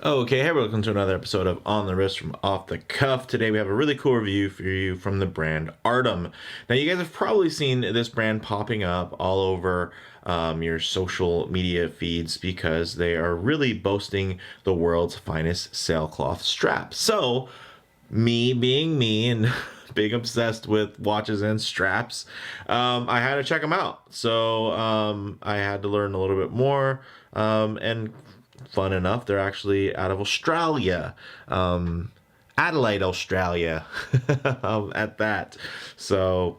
Okay, hey, welcome to another episode of On the Wrist from Off the Cuff. Today we have a really cool review for you from the brand Artem. Now, you guys have probably seen this brand popping up all over your social media feeds because they are really boasting the world's finest sailcloth straps. So, me being me and being obsessed with watches and straps, I had to check them out. So I had to learn a little bit more. And fun enough, they're actually out of Australia, Adelaide, Australia, at that. So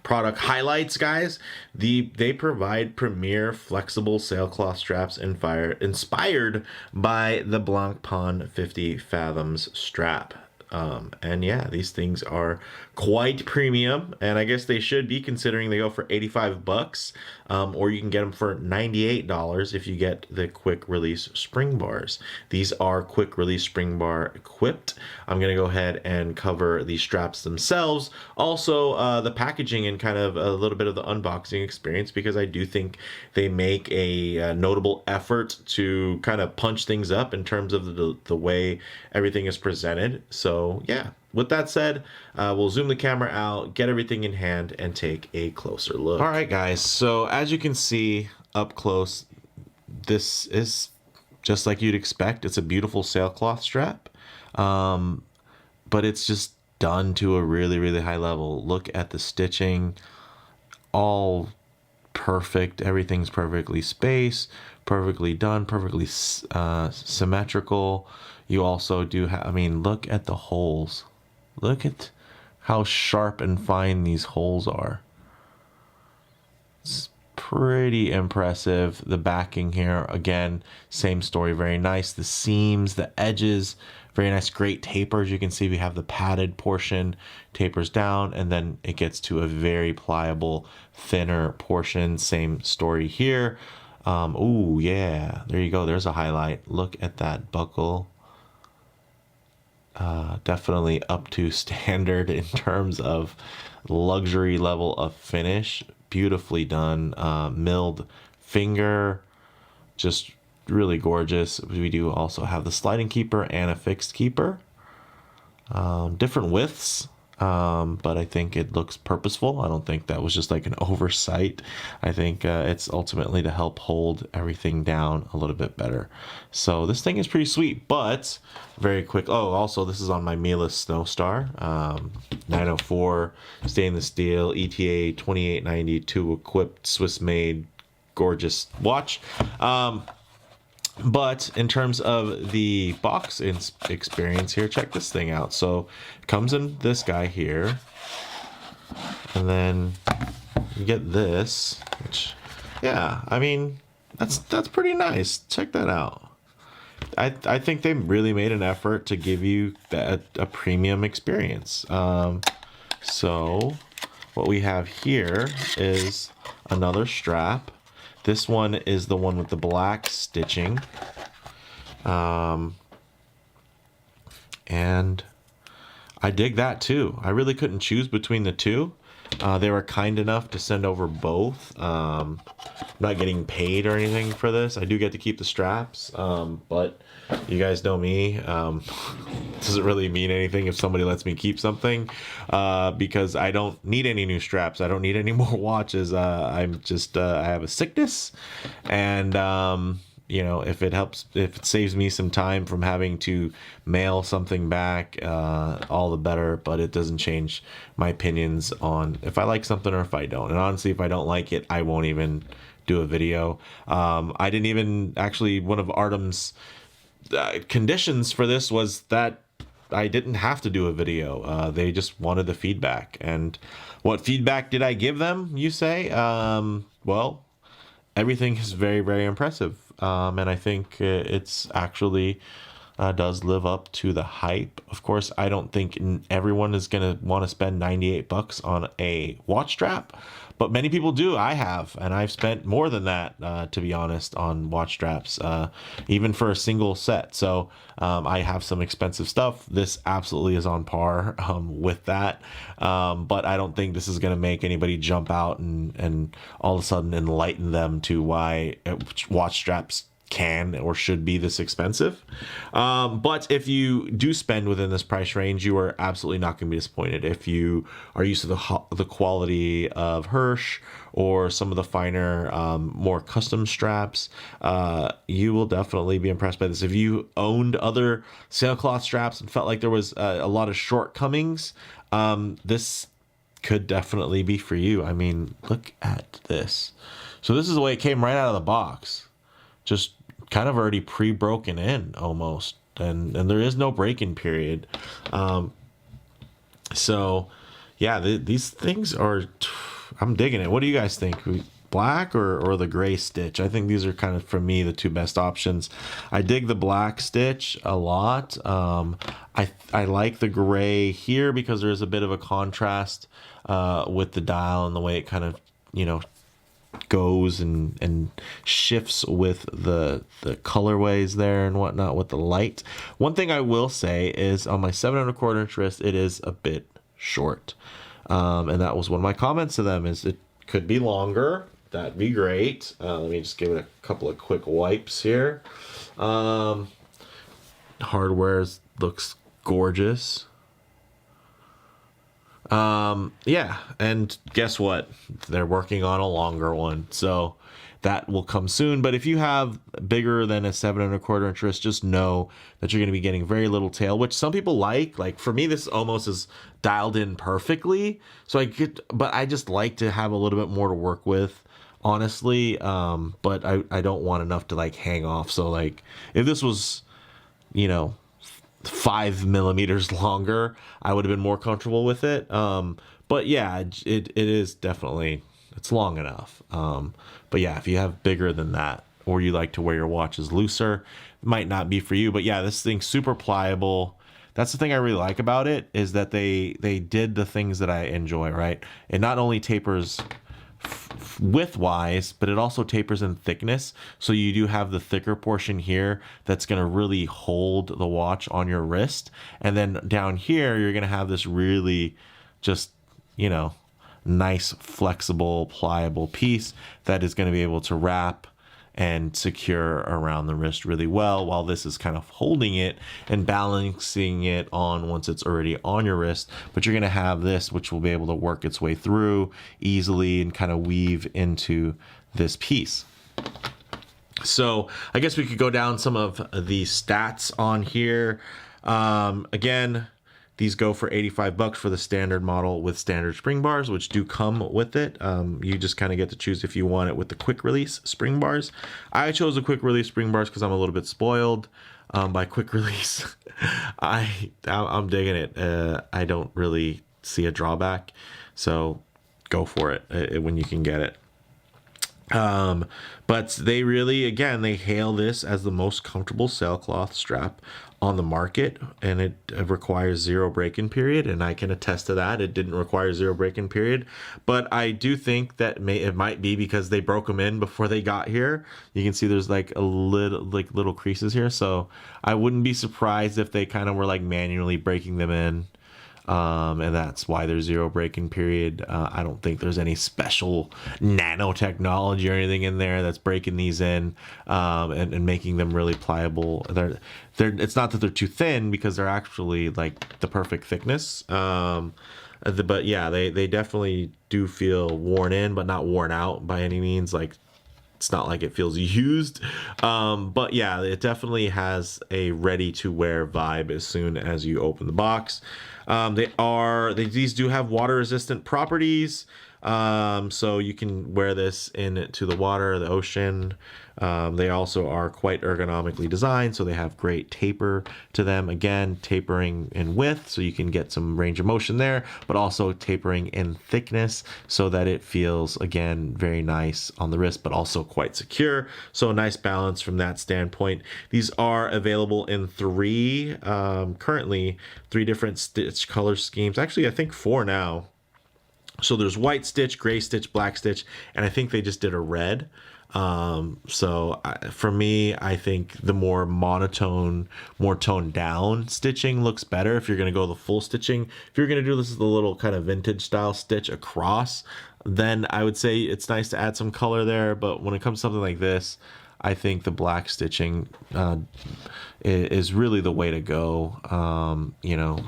product highlights, guys. They provide premier flexible sailcloth straps inspired by the Blancpain 50 Fathoms strap. And yeah, these things are quite premium, and I guess they should be, considering they go for 85 bucks, or you can get them for $98 if you get the quick release spring bars. These are quick release spring bar equipped. I'm gonna go ahead and cover the straps themselves, also the packaging, and kind of a little bit of the unboxing experience, because I do think they make a notable effort to kind of punch things up in terms of the way everything is presented. So yeah, with that said, we'll zoom the camera out, get everything in hand, and take a closer look. All right, guys, so as you can see up close, this is just like you'd expect. It's a beautiful sailcloth strap, but it's just done to a really, really high level. Look at the stitching, all perfect. Everything's perfectly spaced, perfectly done, perfectly symmetrical. You also do have, I mean, look at the holes. Look at how sharp and fine these holes are. It's pretty impressive. The backing here, again, same story, very nice. The seams, the edges, very nice, great tapers. You can see we have the padded portion tapers down, and then it gets to a very pliable, thinner portion. Same story here. Oh yeah, there you go. There's a highlight. Look at that buckle. Definitely up to standard in terms of luxury level of finish. Beautifully done. Milled finger, just really gorgeous. We do also have the sliding keeper and a fixed keeper. Different widths, but I think it looks purposeful. I don't think that was just like an oversight. I think it's ultimately to help hold everything down a little bit better. So this thing is pretty sweet, but very quick. Oh, also this is on my Miele Snowstar, 904 stainless steel, ETA 2892 equipped, Swiss made, gorgeous watch. But in terms of the box experience here, check this thing out. So it comes in this guy here, and then you get this, which, yeah, I mean, that's pretty nice. Check that out. I think they really made an effort to give you a premium experience. So what we have here is another strap. This one is the one with the black stitching. And I dig that too. I really couldn't choose between the two. They were kind enough to send over both. I'm not getting paid or anything for this. I do get to keep the straps, but you guys know me. It doesn't really mean anything if somebody lets me keep something, because I don't need any new straps. I don't need any more watches. I'm just, I have a sickness, and you know, if it helps, if it saves me some time from having to mail something back, all the better. But it doesn't change my opinions on if I like something or if I don't. And honestly, if I don't like it, I won't even do a video. I didn't even, actually, one of Artem's conditions for this was that I didn't have to do a video. They just wanted the feedback. And what feedback did I give them, you say? Well, everything is very, very impressive. And I think it's actually does live up to the hype. Of course, I don't think everyone is going to want to spend 98 bucks on a watch strap, but many people do. I have, and I've spent more than that, to be honest, on watch straps, even for a single set. So I have some expensive stuff. This absolutely is on par with that. But I don't think this is going to make anybody jump out and all of a sudden enlighten them to why watch straps can or should be this expensive. But if you do spend within this price range, you are absolutely not going to be disappointed. If you are used to the quality of Hirsch or some of the finer, more custom straps, you will definitely be impressed by this. If you owned other sailcloth straps and felt like there was a lot of shortcomings, this could definitely be for you. I mean, look at this. So this is the way it came right out of the box. Just kind of already pre-broken in almost. And there is no break-in period. So, yeah, these things are... I'm digging it. What do you guys think? Black or the gray stitch? I think these are kind of, for me, the two best options. I dig the black stitch a lot. I like the gray here because there's a bit of a contrast with the dial and the way it kind of, goes and shifts with the colorways there and whatnot with the light. One thing I will say is on my 7¼ inch wrist, it is a bit short. And that was one of my comments to them, is it could be longer. That'd be great. Let me just give it a couple of quick wipes here. Hardware looks gorgeous. Yeah, and guess what? They're working on a longer one, so that will come soon. But if you have bigger than a 7¼ inch wrist, just know that you're going to be getting very little tail, which some people like. Like for me, this almost is dialed in perfectly. So but I just like to have a little bit more to work with, honestly. But I don't want enough to like hang off. So like if this was, 5 millimeters longer, I would have been more comfortable with it. But yeah, it is definitely, it's long enough. But yeah, if you have bigger than that, or you like to wear your watches looser, it might not be for you. But yeah, this thing's super pliable. That's the thing I really like about it, is that they did the things that I enjoy, right? It not only tapers width-wise, but it also tapers in thickness. So you do have the thicker portion here that's going to really hold the watch on your wrist. And then down here, you're going to have this really just, nice, flexible, pliable piece that is going to be able to wrap and secure around the wrist really well, while this is kind of holding it and balancing it on once it's already on your wrist. But you're going to have this, which will be able to work its way through easily and kind of weave into this piece. So I guess we could go down some of the stats on here. Again, these go for $85 for the standard model with standard spring bars, which do come with it. You just kind of get to choose if you want it with the quick release spring bars. I chose the quick release spring bars because I'm a little bit spoiled by quick release. I'm digging it. I don't really see a drawback, so go for it when you can get it. But they really, again, they hail this as the most comfortable sailcloth strap on the market, and it requires 0 break-in period, and I can attest to that. It didn't require 0 break-in period, but I do think that it might be because they broke them in before they got here. You can see there's like little creases here, so I wouldn't be surprised if they kind of were like manually breaking them in. And that's why there's 0 break-in period. I don't think there's any special nanotechnology or anything in there that's breaking these in and making them really pliable. It's not that they're too thin, because they're actually like the perfect thickness. But yeah, they definitely do feel worn in, but not worn out by any means. Like, it's not like it feels used. But yeah, it definitely has a ready to wear vibe as soon as you open the box. These do have water resistant properties. So you can wear this into the water, the ocean. They also are quite ergonomically designed, so they have great taper to them. Again, tapering in width, so you can get some range of motion there, but also tapering in thickness so that it feels, again, very nice on the wrist, but also quite secure. So a nice balance from that standpoint. These are available in currently three different stitch color schemes. Actually, I think 4 now. So there's white stitch, gray stitch, black stitch, and I think they just did a red. For me, I think the more monotone, more toned down stitching looks better if you're going to go the full stitching. If you're going to do this as a little kind of vintage style stitch across, then I would say it's nice to add some color there. But when it comes to something like this, I think the black stitching is really the way to go. You know,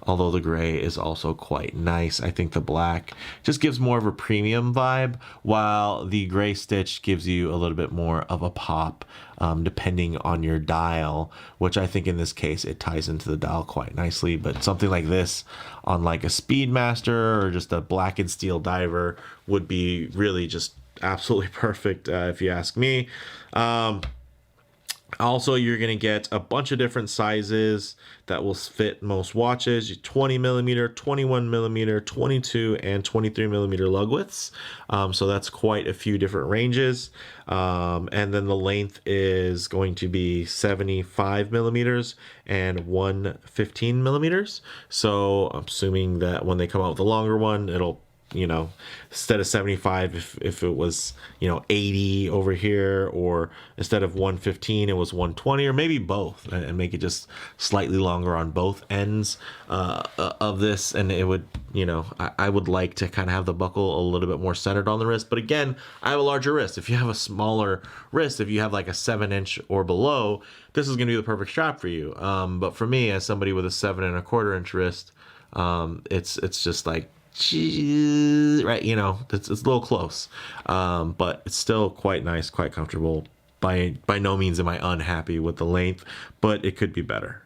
although the gray is also quite nice, I think the black just gives more of a premium vibe, while the gray stitch gives you a little bit more of a pop, depending on your dial, which I think in this case it ties into the dial quite nicely. But something like this on like a Speedmaster or just a black and steel diver would be really just absolutely perfect, if you ask me. Also, you're going to get a bunch of different sizes that will fit most watches: 20 millimeter, 21 millimeter, 22, and 23 millimeter lug widths. So that's quite a few different ranges. And then the length is going to be 75 millimeters and 115 millimeters. So I'm assuming that when they come out with a longer one, it'll, you know, instead of 75, if it was, you know, 80 over here, or instead of 115 it was 120, or maybe both, and make it just slightly longer on both ends of this. And it would, you know, I would like to kind of have the buckle a little bit more centered on the wrist. But again, I have a larger wrist. If you have a smaller wrist, if you have like a 7-inch or below, this is going to be the perfect strap for you. But for me, as somebody with a 7 1/4 inch wrist, it's just like, right, you know, it's a little close, but it's still quite nice, quite comfortable. By no means am I unhappy with the length, but it could be better.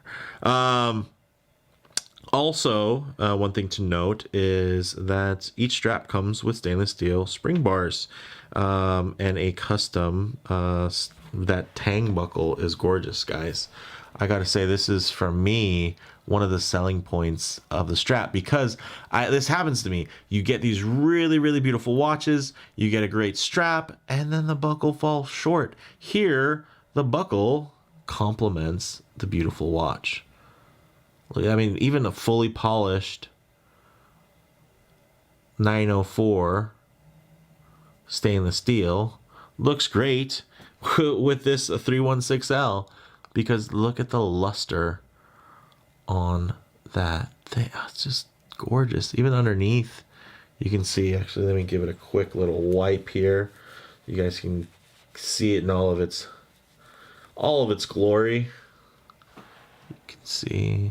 Also, one thing to note is that each strap comes with stainless steel spring bars, and a custom, that tang buckle is gorgeous, guys. I gotta say, this is, for me, one of the selling points of the strap, because this happens to me. You get these really, really beautiful watches, you get a great strap, and then the buckle falls short. Here, the buckle complements the beautiful watch. I mean, even a fully polished 904 stainless steel looks great with this 316L, because look at the luster on that thing. It's just gorgeous. Even underneath, you can see, actually, let me give it a quick little wipe here. You guys can see it in all of its glory. You can see.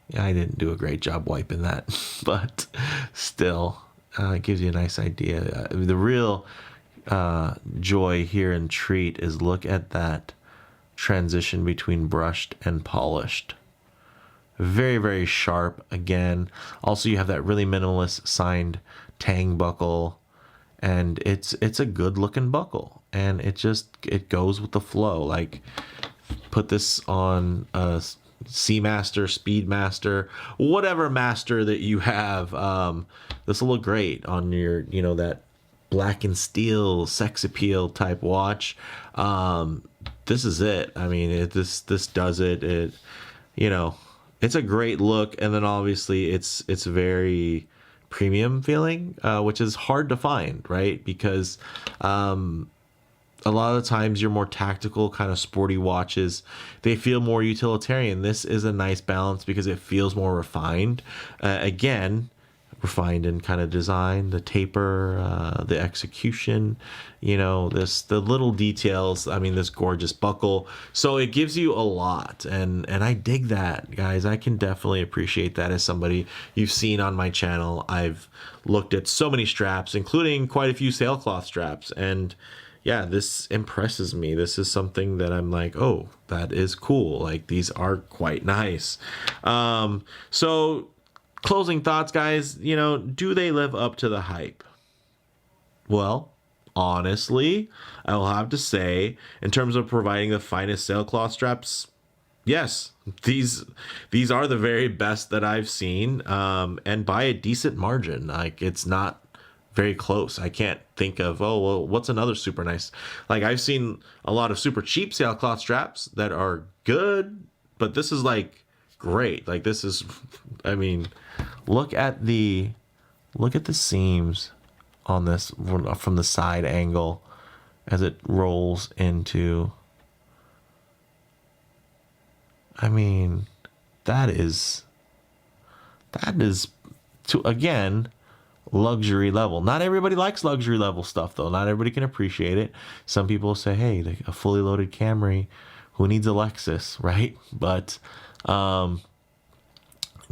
Yeah, I didn't do a great job wiping that, but still, it gives you a nice idea. The real joy here and treat is, look at that transition between brushed and polished. Very, very sharp again. Also, you have that really minimalist signed tang buckle, and it's a good looking buckle, and it goes with the flow. Like, put this on a Seamaster, Speedmaster, whatever master that you have. This will look great on your, you know, that black and steel sex appeal type watch. This is it. I mean, this does it. It, you know, it's a great look, and then obviously it's very premium feeling, which is hard to find, right? Because a lot of the times your more tactical kind of sporty watches, they feel more utilitarian. This is a nice balance because it feels more refined. Again, refined in kind of design, the taper, the execution, you know, the little details. I mean, this gorgeous buckle. So it gives you a lot, and I dig that, guys. I can definitely appreciate that. As somebody you've seen on my channel, I've looked at so many straps, including quite a few Sailcloth straps, and yeah, this impresses me. This is something that I'm like, oh, that is cool. Like, these are quite nice. So closing thoughts, guys, you know, do they live up to the hype? Well, honestly, I will have to say, in terms of providing the finest Sailcloth straps, yes, these are the very best that I've seen, and by a decent margin. Like, it's not very close. I can't think of, oh, well, what's another super nice? Like, I've seen a lot of super cheap Sailcloth straps that are good, but this is like great. Like, this is, I mean, look at the seams on this from the side angle as it rolls into, I mean, that is to, again, luxury level. Not everybody likes luxury level stuff though. Not everybody can appreciate it. Some people say, hey, a fully loaded Camry, who needs a Lexus, right? But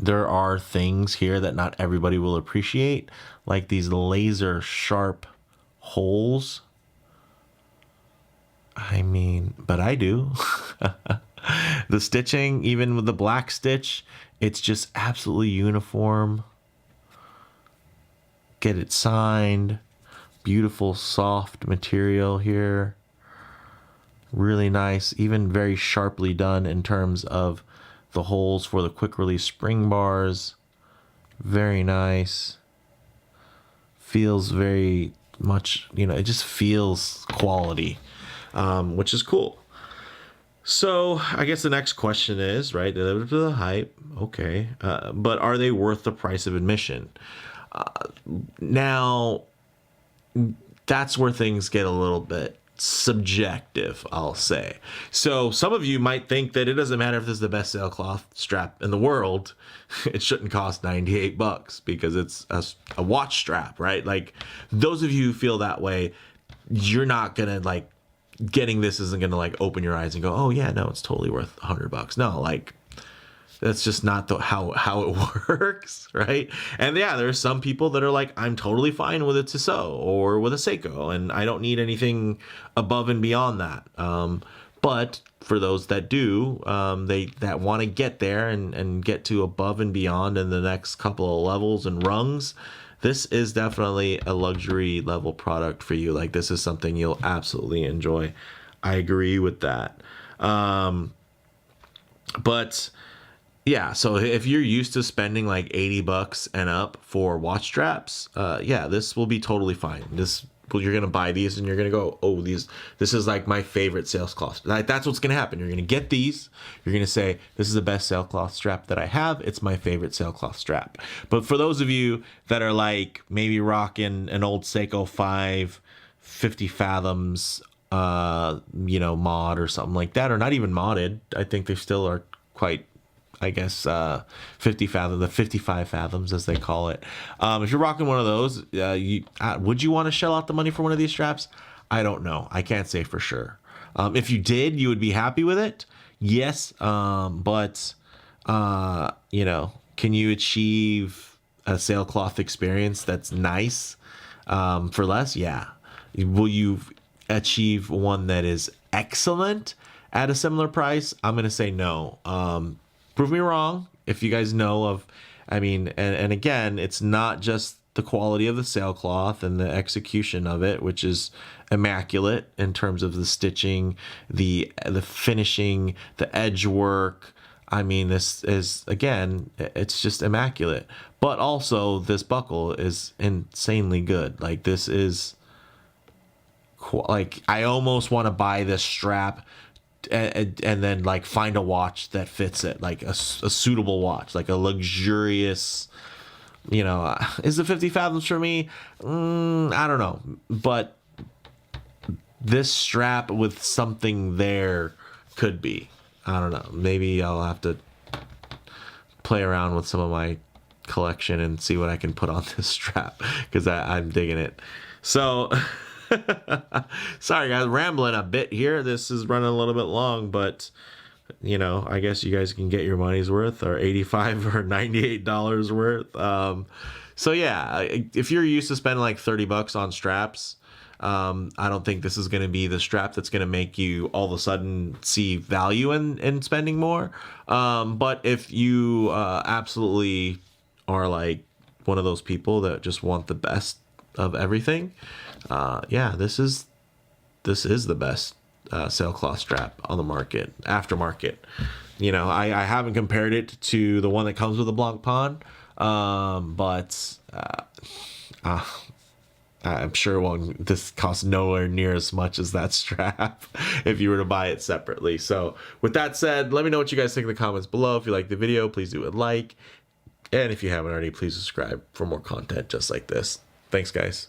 there are things here that not everybody will appreciate, like these laser sharp holes. I mean, but I do. The stitching, even with the black stitch, it's just absolutely uniform. Get it signed. Beautiful soft material here. Really nice, even very sharply done in terms of the holes for the quick release spring bars. Very nice. Feels very much, it just feels quality, which is cool. So I guess the next question is, right, they live up to the hype, okay, but are they worth the price of admission? Now, that's where things get a little bit subjective, I'll say. So some of you might think that it doesn't matter if this is the best sailcloth strap in the world, it shouldn't cost $98 because it's a watch strap, right? Like, those of you who feel that way, you're not gonna, like, getting this isn't gonna, like, open your eyes and go, oh yeah, no, it's totally worth $100. No, like, that's just not how it works, right? And yeah, there's some people that are like, I'm totally fine with a Tissot or with a Seiko, and I don't need anything above and beyond that. But for those that do, that want to get there and get to above and beyond in the next couple of levels and rungs, this is definitely a luxury level product for you. Like, this is something you'll absolutely enjoy. I agree with that. But yeah, so if you're used to spending like $80 and up for watch straps, yeah, this will be totally fine. You're gonna buy these and you're gonna go, oh, this is like my favorite sailcloth. Like, that's what's gonna happen. You're gonna get these. You're gonna say, this is the best sailcloth strap that I have. It's my favorite sailcloth strap. But for those of you that are like maybe rocking an old Seiko 5 50 fathoms, mod or something like that, or not even modded, I think they still are quite, I guess, 55 fathoms as they call it. If you're rocking one of those, would you want to shell out the money for one of these straps? I don't know. I can't say for sure. If you did, you would be happy with it. Yes. But can you achieve a sailcloth experience that's nice for less? Yeah. Will you achieve one that is excellent at a similar price? I'm going to say no. Prove me wrong if you guys know of, and again, it's not just the quality of the sailcloth and the execution of it, which is immaculate in terms of the stitching, the finishing, the edge work. This is, again, it's just immaculate. But also, this buckle is insanely good. Like, this is, like, I almost want to buy this strap and then, like, find a watch that fits it, like a suitable watch, like a luxurious, is it 50 fathoms for me? I don't know, but this strap with something there could be. I don't know, maybe I'll have to play around with some of my collection and see what I can put on this strap, because I'm digging it. So sorry guys, rambling a bit here. This is running a little bit long, but I guess you guys can get your money's worth, or $85 or $98 worth. So yeah, if you're used to spending like $30 on straps, I don't think this is going to be the strap that's going to make you all of a sudden see value in spending more. But if you absolutely are like one of those people that just want the best of everything, yeah, this is the best sailcloth strap on the market, aftermarket. I haven't compared it to the one that comes with a Blanc Pawn, but I'm sure this costs nowhere near as much as that strap if you were to buy it separately. So with that said, let me know what you guys think in the comments below. If you like the video, please do a like, and if you haven't already, please subscribe for more content just like this. Thanks, guys.